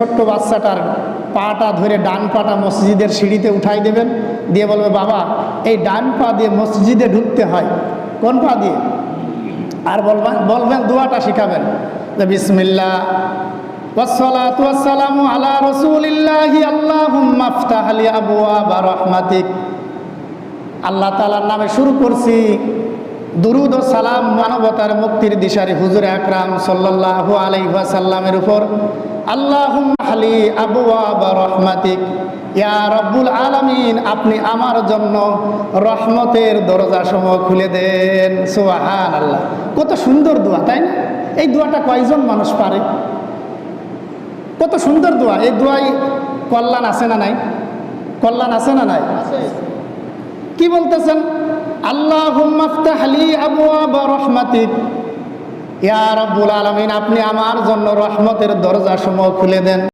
ছোট্ট বাচ্চাটার পাটা ধরে ডান পাটা মসজিদের সিঁড়িতে উঠাই দেবেন, দিয়ে বলবে বাবা এই ডান পা দিয়ে মসজিদে ঢুকতে হয়, কোন পা দিয়ে? আর বলবেন দোয়াটা শিখাবেন যে বিসমিল্লাহ ওয়াসসালাতু ওয়াসসালামু আলা রাসূলিল্লাহি আল্লাহুম্মা আফতাহ লি আবওয়াবা রাহমাতিক। আল্লাহ তাআলার নামে শুরু করছি, দুরুদ ও সালাম মানবতার মুক্তির দিশারি হুজুর আকরাম সাল্লাল্লাহু আলাইহি ওয়াসাল্লামের উপর। আল্লাহুম্মা হালি আবওয়াবা রাহমাতিক, ইয়া রব্বুল আলামিন, আপনি আমার জন্য রহমতের দরজাসমূহ খুলে দেন। সুবহানাল্লাহ, কত সুন্দর দোয়া, তাই না? এই দোয়াটা কয়জন মানুষ পারে? কত সুন্দর দোয়া। এই দোয়ায় কল্যাণ আছে না নাই? কল্যাণ আছে না নাই? কি বলতেছেন? আল্লাহুম্মা আফতাহ লি আবওয়াবা রাহমাতিক, ইয়া রব্বুল আলামিন, আপনি আমার জন্য রহমতের দরজাসমূহ খুলে দেন।